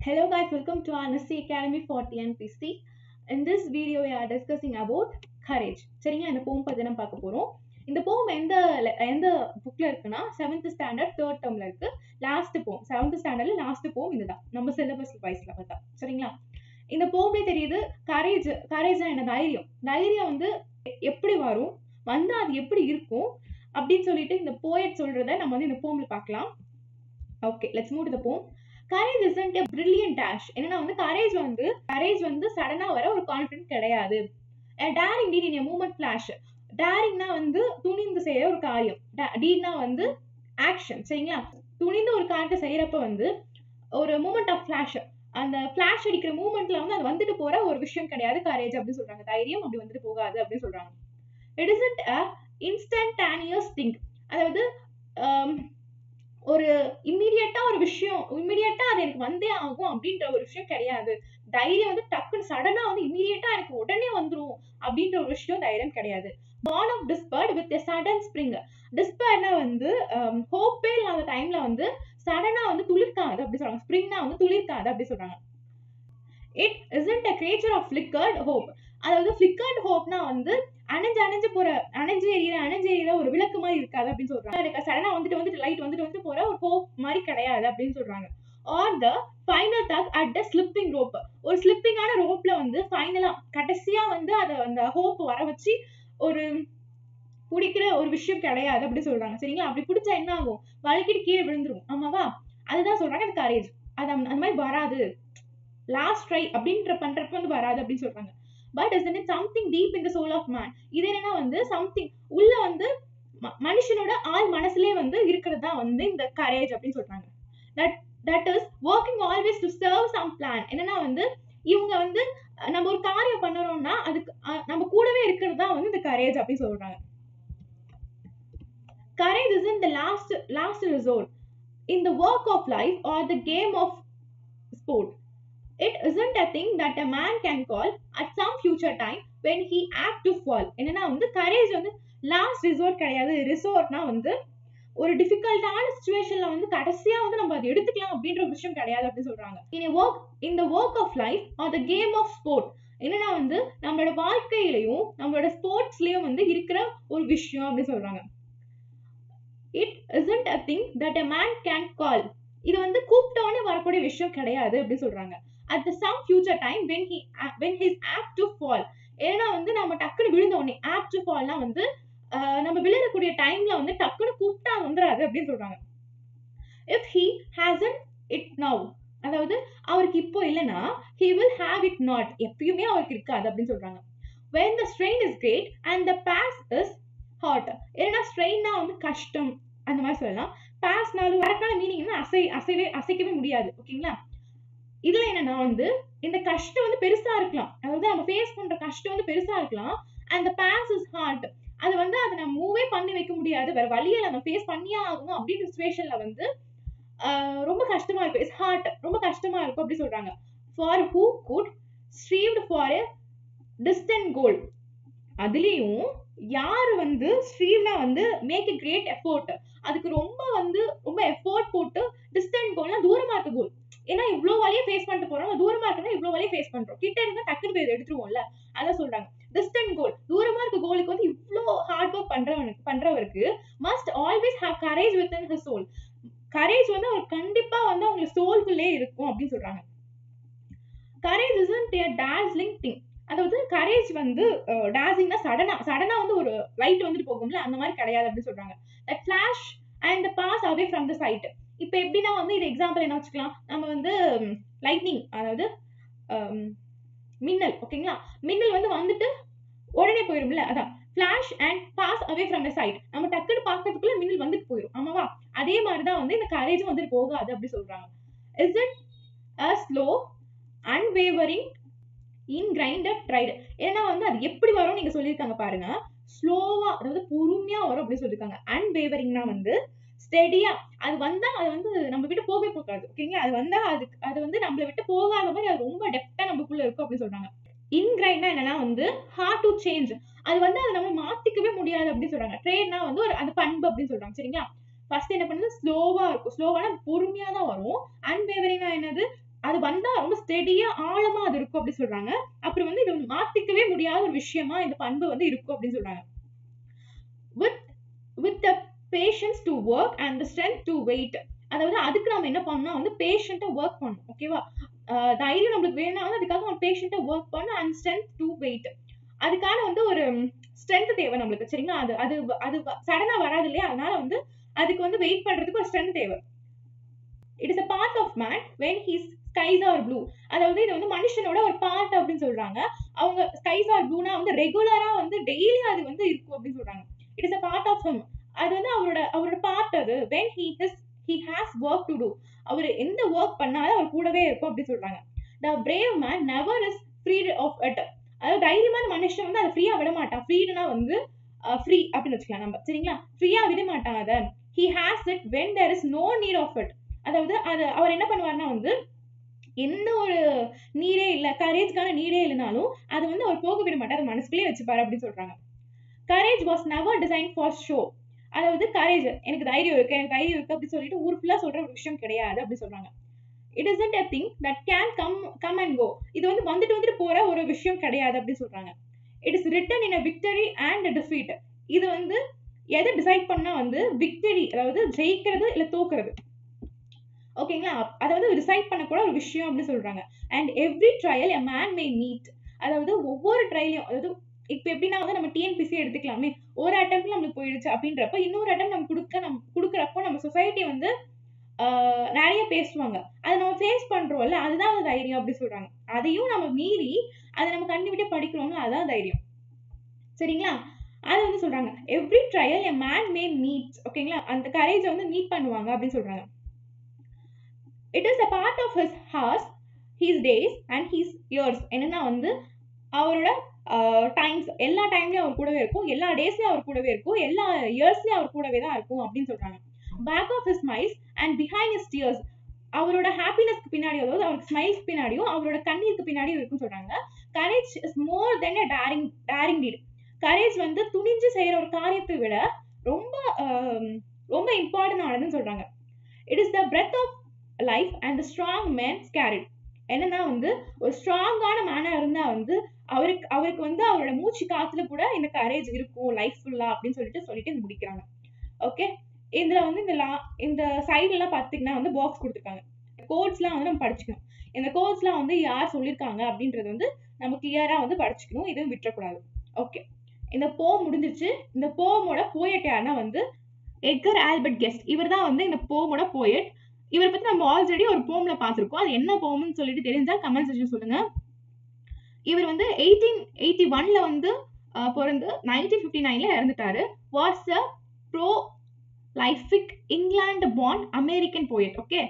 Hello guys, welcome to NSC Academy for TNPC. In this video we are discussing about courage. சரிங்களா, இந்த போம் பத்தி நம்ம பார்க்க போறோம். இந்த போம் எந்த புக்ல இருக்குன்னா 7th ஸ்டாண்டர்ட் 3rd டர்ம்ல இருக்கு. லாஸ்ட் போம் 7th ஸ்டாண்டர்ட்ல லாஸ்ட் போம் இதுதான். நம்ம சிலபஸ் வைஸ்ல பார்த்தா. சரிங்களா? இந்த போம்லே தெரியுது கரேஜ்னா என்ன, தைரியம் வந்து எப்படி வரும், வந்தா அது எப்படி இருக்கும் அப்படின்னு சொல்லிட்டு இந்த போயட் சொல்றத நம்ம வந்து இந்த போம்ல பார்க்கலாம். Okay, let's move to the போம். Courage isn't a brilliant dash. என்னன்னா வந்து courage வந்து சடனா வர ஒரு கான்ஃபிடன்ட் கிடையாது. A daring deed in a movement flash. daringனா வந்து துணிந்து செய்யற ஒரு காரியம். deedனா வந்து ஆக்ஷன். சரிங்களா? துணிந்து ஒரு காரியத்தை செய்யறப்ப வந்து ஒரு மூமெண்ட் ஆஃப் ஃபிளாஷ், அந்த ஃபிளாஷ் அடிக்கிற மூமெண்ட்ல வந்து அது வந்துட்டு போற ஒரு விஷயம் கிடையாது கரேஜ் அப்படின்னு சொல்றாங்க. தைரியம் அப்படி வந்துட்டு போகாது அப்படின்னு சொல்றாங்க. It isn't a instantaneous thing. அதாவது ஒரு இம்மீடியட்டா ஒரு விஷயம் இம்மீடியட்டா அது எனக்கு வந்தே ஆகும் அப்படின்ற ஒரு விஷயம் கிடையாது. தைரியம் வந்து டக்குன்னு சடனா வந்து இம்மீடியட்டா எனக்கு உடனே வந்துரும் அப்படின்ற ஒரு விஷயம் தைரியம் கிடையாது. born of despair with a sudden spring. despairனா வந்து ஹோப்பே இல்லாத டைம்ல வந்து சடனா வந்து துளிர்க்காது அப்படி சொல்றாங்க. ஸ்ப்ரிங்னா வந்து துளிர்க்காது அப்படி சொல்றாங்க. It isn't a creature of flickered hope. அதாவது flickered hopeனா வந்து அணைஞ்சு எரியிற ஒரு விளக்கு மாதிரி இருக்காது அப்படின்னு சொல்றாங்க. சடனா வந்துட்டு லைட் வந்துட்டு போற ஒரு ஹோப் மாதிரி கிடையாது அப்படின்னு சொல்றாங்க. Are the final tug at the slipping rope. ஒரு ஸ்லிப்பிங்கான ரோப்ல வந்து ஃபைனலா கடைசியா வந்து அதை அந்த ஹோப் வர வச்சு ஒரு பிடிக்கிற ஒரு விஷயம் கிடையாது அப்படி சொல்றாங்க. சரிங்களா? அப்படி பிடிச்சா என்ன ஆகும், வலிக்கிட்டு கீழே விழுந்துரும். ஆமாவா? அதுதான் சொல்றாங்க அது கரேஜ். அது அந்த மாதிரி வராது, லாஸ்ட் ட்ரை அப்படின்ற பண்றப்ப வந்து வராது அப்படின்னு சொல்றாங்க. But isn't it something deep in the soul of man? இது என்னன்னா வந்து சம்திங் உள்ள வந்து மனுஷனோட ஆள் மனசுலயே வந்து இருக்கிறது தான் வந்து இந்த கரேஜ் அப்படின்னு சொல்றாங்க. that is working always to serve some plan. என்னன்னா வந்து இவங்க வந்து நம்ம ஒரு காரியம் பண்ணறோம்னா அதுக்கு நம்ம கூடவே இருக்கிறது தான் வந்து இந்த கரேஜ் அப்படின்னு சொல்றாங்க. Courage isn't the last resort in the work of life or the game of sport. It isn't a thing that a man can call at some future time when he apt to fall. என்னன்னா வந்து courage வந்து last resort கிடையாது. ரிசோர்ட்னா வந்து ஒரு டிஃபிகல்ட்டான சிச்சுவேஷன்ல வந்து கடைசியா வந்து நம்ம அதை எடுத்துக்கலாம் அப்படின்ற ஒரு விஷயம் கிடையாது அப்படின்னு சொல்றாங்க. in the work of life or the game of sport. என்னன்னா வந்து நம்மளோட வாழ்க்கையிலையும் நம்மளோட ஸ்போர்ட்ஸ்லயும் வந்து இருக்கிற ஒரு விஷயம் அப்படின்னு சொல்றாங்க. It isn't a thing that a man can call. இது வந்து கூப்பிட்டோன்னே வரக்கூடிய விஷயம் கிடையாது அப்படின்னு சொல்றாங்க. At the some future time when he is apt to fall. ஏன்னா வந்து நம்ம டக்குன்னு விழுந்த உடனே apt to fallனா வந்து நம்ம விழுறக்கூடிய டைம்ல வந்து டக்குன்னு கூப்பிட்டா வந்துடாது அப்படின்னு சொல்றாங்க. If he hasn't it now. அதாவது அவருக்கு இப்போ இல்லைன்னா he will have it not. எப்பயுமே அவருக்கு இருக்காது அப்படின்னு சொல்றாங்க. When the strain is great and the pass is hot. ஏன்னா ஸ்ட்ரெயின்னா வந்து கஷ்டம் அந்த மாதிரி சொல்லலாம். பாஸ்னாலும் கரெக்டான மீனிங்னா அசைக்கவே முடியாது. ஓகேங்களா? இதுல என்னன்னா வந்து இந்த கஷ்டம் வந்து பெருசா இருக்கலாம், அதாவது நம்ம ஃபேஸ் பண்ற கஷ்டம் வந்து பெருசா இருக்கலாம். and the pass is hard. அது வந்து அதை நம்ம மூவே பண்ணி வைக்க முடியாது, வேற வழியில நம்ம ஃபேஸ் பண்ணியே ஆகணும் அப்படின்ற சிச்சுவேஷன்ல வந்து ரொம்ப கஷ்டமா இருக்கும். இட்ஸ் ஹார்ட், ரொம்ப கஷ்டமா இருக்கும் அப்படி சொல்றாங்க. for who could strived for a distant goal. அதுலயும் யாரு வந்து ஸ்ட்ரீவ்னா வந்து மேக் எ கிரேட் எஃபோர்ட், அதுக்கு ரொம்ப எஃபோர்ட் போட்டு டிஸ்டன்ட் கோல்னா தூரமா இருக்க கோல். ஏன்னா இவ்வளவு வழியை ஃபேஸ் பண்ணிட்டு போறோம், தூரமா இருக்குன்னா இவ்வளவு வழியை ஃபேஸ் பண்றோம், கிட்ட இருந்தா டக்குனு போய் எடுத்துருவோம்ல, அதான் சொல்றாங்க. டிஸ்டன்ட் கோல், தூரமா இருக்க கோலுக்கு வந்து இவ்வளவு ஹார்ட் ஒர்க் பண்றவருக்கு must always have courage within his soul. Courage வந்து அவர் கண்டிப்பா வந்து அவங்க சோல்குள்ளே இருக்கும் அப்படின்னு சொல்றாங்க. Courage isn't a dazzling thing. அதாவது கரேஜ் வந்து டாசிங்னா சடனா வந்து ஒரு லைட் வந்துட்டு போகும்ல, அந்த மாதிரி கிடையாது அப்படின்னு சொல்றாங்க. that flash and the pass away from the sight. இப்போ எப்படின்னா வந்து இது எக்ஸாம்பிள் என்ன வச்சுக்கலாம், நம்ம வந்து லைட்னிங், அதாவது மின்னல். ஓகேங்களா? மின்னல் வந்துட்டு உடனே போயிரும்ல, அதான் flash and pass away from the sight. நம்ம டக்குன்னு பார்க்கறதுக்குள்ள மின்னல் வந்துட்டு போயிடும். ஆமாவா? அதே மாதிரிதான் வந்து இந்த கரேஜும் வந்துட்டு போகாது அப்படி சொல்றாங்க. is it a slow unwavering ingrained tried. ஏன்னா வந்து அது எப்படி வரும் நீங்க சொல்லியிருக்காங்க பாருங்க, ஸ்லோவா, அதாவது பொறுமையா வரும் அப்படின்னு சொல்லியிருக்காங்க. அன்வேவரிங்னா வந்து ஸ்டெடியா, அது வந்தா அது வந்து நம்ம விட்டு போகாது. ஓகேங்களா? அது வந்தா அது வந்து நம்மளை விட்டு போகாத மாதிரி அது ரொம்ப டெப்தா நமக்குள்ள இருக்கும் அப்படின்னு சொல்றாங்க. இன்கிரைண்டா என்னன்னா வந்து ஹார்ட் டு சேஞ்ச், அது வந்து அதை நம்ம மாத்திக்கவே முடியாது அப்படின்னு சொல்றாங்க. ட்ரேட்னா வந்து ஒரு அந்த பண்பு அப்படின்னு சொல்றாங்க. சரிங்களா? ஃபர்ஸ்ட் என்ன பண்ணுது, ஸ்லோவா இருக்கும். ஸ்லோவானா பொறுமையா தான் வரும். அன்வேவரிங்னா என்னது, அது வந்தா ரொம்ப ஸ்டெடியா ஆழமா அது இருக்கும் அப்படி சொல்றாங்க. அப்புறம் வந்து இது மாத்திக்கவே முடியாத ஒரு விஷயமா இந்த பண்பு வந்து இருக்கும் அப்படின்னு சொல்றாங்க. with the patience to work and the strength to wait. அதாவது அதுக்கு நம்ம என்ன பண்ணணும் வந்து பேஷண்டா ஒர்க் பண்ணணும். ஓகேவா? தைரியம் நம்மளுக்கு வேணா அதுக்காக நம்ம பேஷண்டா ஒர்க் பண்ணணும் அண்ட் ஸ்ட்ரென்த் டு வெயிட். அதுக்கான வந்து ஒரு ஸ்ட்ரென்த் தேவை நம்மளுக்கு. சரிங்களா? அது அது அது சடனா வராது இல்லையா? அதனால வந்து அதுக்கு வந்து வெயிட் பண்றதுக்கு ஒரு ஸ்ட்ரென்த் தேவை. It is a part of man when his skies are blue. அதாவது இது வந்து மனுஷனோட ஒரு பார்ட் அப்படின்னு சொல்றாங்க. அவங்க skies are blueனா வந்து ரெகுலரா வந்து டெய்லி அது வந்து இருக்கும் அப்படின்னு சொல்றாங்க. It is a part of him. அது வந்து அவரோட பார்ட் அது. when he has work to do. அவர் எந்த ஒர்க் பண்ணாலும் அவர் கூடவே இருக்கும் அப்படி சொல்றாங்க. the brave man never is freed of it. அதாவது தைரியமான மனுஷன் வந்து அதை ஃப்ரீயா விட மாட்டான். ஃப்ரீடுனா வந்து ஃப்ரீ அப்படின்னு வச்சுக்கலாம் நம்ம. சரிங்களா? ஃப்ரீயா விட மாட்டான் அதை. he has it when there is no need of it. அதாவது அவர் என்ன பண்ணுவார்னா வந்து எந்த ஒரு நீடே இல்ல, கரேஜ்க்கான நீடே இல்லைனாலும் அது வந்து அவர் போக விட மாட்டார், மனசுக்குள்ளே வச்சுப்பாரு அப்படின்னு சொல்றாங்க. Courage was never design for show. அதாவது கரேஜ் எனக்கு தைரியம் இருக்கு அப்படின்னு சொல்லிட்டு ஊர் ஃபுல்லா சொல்ற ஒரு விஷயம் கிடையாது அப்படி சொல்றாங்க. It isn't a thing that can come and go. இது வந்து வந்துட்டு போற ஒரு விஷயம் கிடையாது அப்படி சொல்றாங்க. It is written in a victory and a defeat. இது வந்து எதை டிசைட் பண்ணா வந்து விக்டரி, அதாவது ஜெயிக்கிறது இல்ல தோக்குறது. ஓகேங்களா? அதாவது டிசைட் பண்ண கூட ஒரு விஷயம் அப்படின்னு சொல்றாங்க. And every trial a man may meet. அதாவது ஒவ்வொரு ட்ரையலையும், அதாவது இப்ப எப்படின்னா வந்து நம்ம டிஎன்பிசி எடுத்துக்கலாமே, ஒரு அட்டெம்ப்ட்ல நம்மளுக்கு போயிடுச்சு அப்படின்றப்ப இன்னொரு அட்டெம்ப்ட் நம்ம கொடுக்குறப்போ நம்ம சொசைட்டி வந்து நிறைய பேசுவாங்க. அதை நம்ம ஃபேஸ் பண்றோம்ல, அதுதான் அந்த தைரியம் அப்படி சொல்றாங்க. அதையும் நம்ம மீறி அதை நம்ம கண்டுபிடிக்க படிக்கிறோம்ல, அதுதான் தைரியம். சரிங்களா? அது வந்து சொல்றாங்க every trial a man may meet. ஓகேங்களா? அந்த கரேஜ் வந்து மீட் பண்ணுவாங்க அப்படின்னு சொல்றாங்க. It is a part of his hours, his days and his years. என்னன்னா வந்து அவரோட டைம்ஸ், எல்லா டைம்லயும் அவர் கூடவே இருக்கும், எல்லா டேஸ்லயும் அவர் கூடவே இருக்கும், எல்லா இயர்ஸ்லயும் அவர் கூடவே தான் இருக்கும் அப்படின்னு சொல்றாங்க. Back of his smiles and behind his tears. அவரோட ஹாப்பினஸ்க்கு பின்னாடி, அதாவது அவரோட ஸ்மைல்ஸ் பின்னாடியும் அவரோட கண்ணீருக்கு பின்னாடியும் இருக்குன்னு சொல்றாங்க. Courage is more then a daring deed. Courage வந்து துணிஞ்சு செய்யற ஒரு காரியத்தை விட ரொம்ப ரொம்ப இம்பார்ட்டன்ட் ஆனதுன்னு சொல்றாங்க. It is the breath of life and the strong man carried. என்னன்னா வந்து ஒரு ஸ்ட்ராங்கான மேனா இருந்தா வந்து அவருக்கு வந்து அவரோட மூச்சு காத்துல கூட இந்த கரேஜ் இருக்கும் லைஃப் ஃபுல்லா அப்படின்னு சொல்லிட்டு முடிக்கிறாங்க. ஓகே, இதுல வந்து இந்த சைடுல எல்லாம் பாத்தீங்கன்னா வந்து பாக்ஸ் கொடுத்துருக்காங்க. கோட்ஸ் எல்லாம் வந்து நம்ம படிச்சுக்கணும். இந்த கோட்ஸ் எல்லாம் வந்து யார் சொல்லியிருக்காங்க அப்படின்றது வந்து நம்ம கிளியரா வந்து படிச்சுக்கணும், இதுவும் விட்டுறக்கூடாது. ஓகே, இந்த போம் முடிஞ்சிச்சு. இந்த போமோட போயட் யாருன்னா வந்து எட்கர் ஆல்பர்ட் கெஸ்ட். இவர் தான் வந்து இந்த போமோட போயட். இவரை பத்தி நம்ம ஆல்ரெடி ஒரு போம்ல பார்த்திருக்கோம். அது என்ன போம்னு சொல்லிட்டு தெரிஞ்சா கமெண்ட் செக்ஷன் சொல்லுங்க. இவர் வந்து 1881ல வந்து பிறந்து 1959ல இறந்துட்டாரு. Was a prolific England born American poet, okay,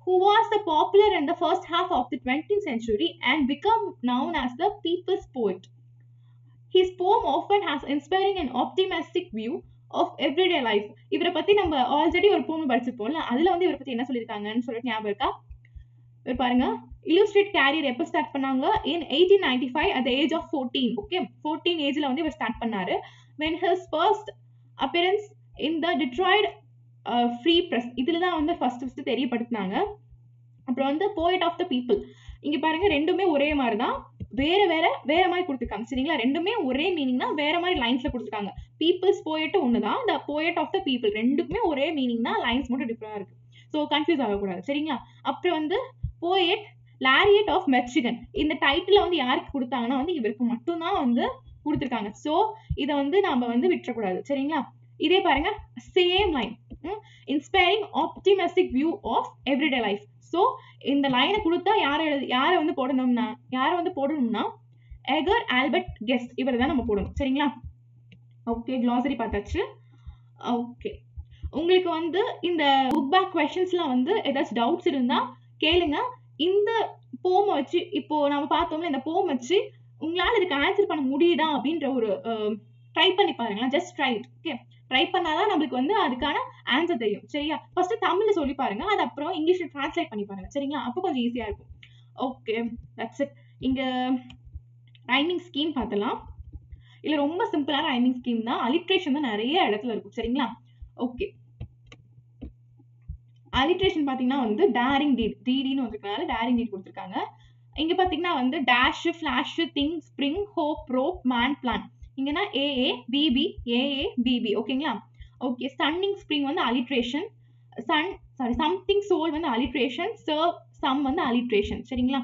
who was the popular in the first half of the 20th century and become known as the people's poet. His poem often has inspiring and optimistic view of everyday life. இவரை பத்தி நம்ம already ஒரு போம் படிச்சிருப்போம்ல, அதுல வந்து இவரை பத்தி என்ன சொல்லியிருக்காங்கன்னு சொல்லிட்டு ஞாபகம் இருக்கா? இவர் பாருங்க, illustrate career எப்ப ஸ்டார்ட் பண்ணாங்க? in 1895 at the age of 14. Okay, 14 ஏஜ்ல வந்து இவர் ஸ்டார்ட் பண்ணாரு. when his first appearance in the Detroit Free Press, இதுல தான் வந்து ஃபர்ஸ்ட் தெரியப்படுத்தினாங்க. அப்புறம் வந்து poet of the people. இங்க பாருங்க, ரெண்டுமே ஒரே மாதிரி தான், வேற மாதிரி கொடுத்துருக்காங்க. சரிங்களா? ரெண்டுமே ஒரே மீனிங் தான், வேற மாதிரி லைன்ஸ்ல கொடுத்துருக்காங்க. பீப்புள்ஸ் போயட் ஒண்ணுதான், the poet of the people ரெண்டுக்குமே ஒரே மீனிங் தான், லைன்ஸ் மட்டும் டிஃபரெண்டா இருக்கு. ஸோ கன்ஃபியூஸ் ஆகக்கூடாது. சரிங்களா? அப்புறம் வந்து போயட் லாரியட் ஆஃப் மெச்சிகன். இந்த டைட்டில் வந்து யாருக்கு கொடுத்தாங்கன்னா வந்து இவருக்கு மட்டும்தான் வந்து கொடுத்துருக்காங்க. ஸோ இதை வந்து நாம வந்து விட்டுறக்கூடாது. சரிங்களா? இதே பாருங்க, same line, inspiring optimistic view of everyday life. So இந்த லைனை கொடுத்தா யாரை வந்து போடணும்னா எட்கர் ஆல்பர்ட் கெஸ்ட், இவரை தான் நம்ம போடணும். சரிங்களா? ஓகே, க்ளாசரி பார்த்தாச்சு. ஓகே, உங்களுக்கு வந்து இந்த புக் பேக் கொஸ்டின்ஸ்லாம் வந்து ஏதாச்சும் டவுட்ஸ் இருந்தா கேளுங்க. இந்த போம் வச்சு, இப்போ நம்ம பார்த்தோம்ல, இந்த போம் வச்சு உங்களால இதுக்கு ஆன்சர் பண்ண முடியுதா அப்படின்ற ஒரு ட்ரை பண்ணி பாருங்களேன். Just try it. Okay, try பண்ணாதான் நம்மளுக்கு வந்து அதுக்கான ஆன்சர் தெரியும். சரியா? ஃபர்ஸ்ட் தமிழ்ல சொல்லி பாருங்க, அது அப்புறம் இங்கிலீஷ்ல டிரான்ஸ்லேட் பண்ணி பாருங்க. சரிங்களா? அப்போ கொஞ்சம் ஈஸியா இருக்கும். Okay, that's it. இங்க ரைமிங் ஸ்கீம் பார்த்தலாம். இல்ல ரொம்ப சிம்பிளான ரைமிங் ஸ்கீம் தான், அலிட்ரேஷன் தான் நிறைய இடத்துல இருக்கும். சரிங்களா? ஓகே, அலிட்ரேஷன் பாத்தீங்கன்னா வந்து டேரிங் டீட், டிடின்னு வந்திருக்கனால டேரிங் டீட் கொடுத்துருக்காங்க. இங்க பாத்தீங்கன்னா வந்து dash, flash, thing, spring, hope, rope, man, plan. இங்கன்னா ஏஏ பிபி ஏஏ பிபி. ஓகேங்களா? ஓகே. ஸ்டன்னிங் ஸ்ப்ரிங் வந்து அலிட்ரேஷன். சம்திங் சோல் வந்து அலிட்ரேஷன். சர்வ் சம் வந்து அலிட்ரேஷன். சரிங்களா?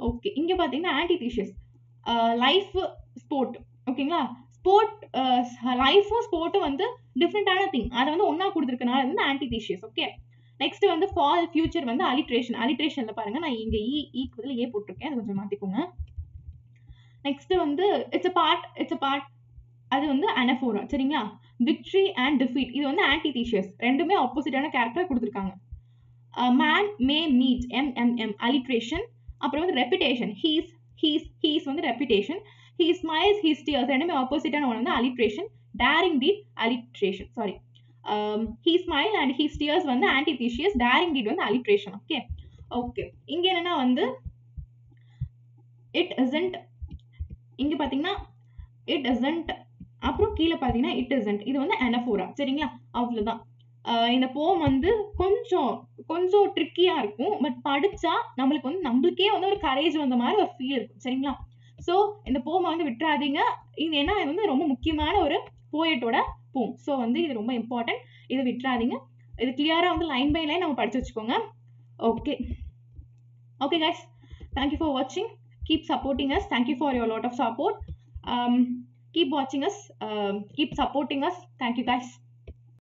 ஓகே. இங்க பாத்தீங்கன்னா ஆன்டிதீசியஸ் லைஃப் ஸ்போர்ட். ஓகேங்களா? ஸ்போர்ட் லைஃபும் ஸ்போர்ட்டும் வந்து டிஃப்ரெண்டான திங். அதை வந்து ஒன்னா கொடுத்துருக்கனால வந்து ஆன்டிதீசியஸ். ஓகே. நெக்ஸ்ட் வந்து ஃபால், ஃபியூச்சர் வந்து அலிட்ரேஷன். அலிட்ரேஷன்ல பாருங்க நான் இங்க ஈக்கு பதில் ஏ போட்டிருக்கேன், அது கொஞ்சம் மாத்திக்கோங்க. நெக்ஸ்ட் வந்து இட்ஸ் அ பார்ட் அது வந்து அனஃபோரா. சரிங்களா? விக்டரி அண்ட் டிஃபீட் இது வந்து ஆன்டிதீசியஸ். ரெண்டுமே ஆப்போசிட்டான கேரக்டர் கொடுத்துருக்காங்க. மேன் மே மீட் எம்எம்எம் அலிட்ரேஷன். அப்புறம் வந்து ரெபிடேஷன் ஹீஸ் வந்து ரெபிடேஷன். ஹீ ஸ்மைல்ஸ் ஹீ ஸ்டியர்ஸ் ரெண்டுமே ஆப்போசிட்டான ஒன்று வந்து alliteration. Daring deed alliteration. Sorry, he smile and he steers வந்து antithesius, daring deed வந்து alliteration. Okay okay. இங்க என்னன்னா வந்து it isn't, இங்க பாத்தீங்கன்னா it isn't, அப்புறம் கீழே பாத்தீங்கன்னா it isn't. இது வந்து anaphora. சரிங்களா? அவ்வளவுதான். இந்த போம் வந்து கொஞ்சம் ட்ரிக்கியா இருக்கும். பட் படிச்சா நம்மளுக்கு வந்து நம்மளுக்கே வந்து ஒரு கரேஜ் வந்த மாதிரி ஒரு ஃபீல் இருக்கும். சரிங்களா? ஸோ இந்த போமை வந்து விட்டுறாதீங்க. இது ஏன்னா இது வந்து ரொம்ப முக்கியமான ஒரு போயட்டோட போம். ஸோ வந்து இது ரொம்ப இம்பார்ட்டன்ட். இதை விட்டுறாதீங்க. இது கிளியரா வந்து லைன் பை லைன் நம்ம படிச்சு வச்சுக்கோங்க. Okay okay guys, thank you for வாட்சிங். Keep supporting us. Thank you for your lot of support. Keep watching us, keep supporting us. Thank you guys.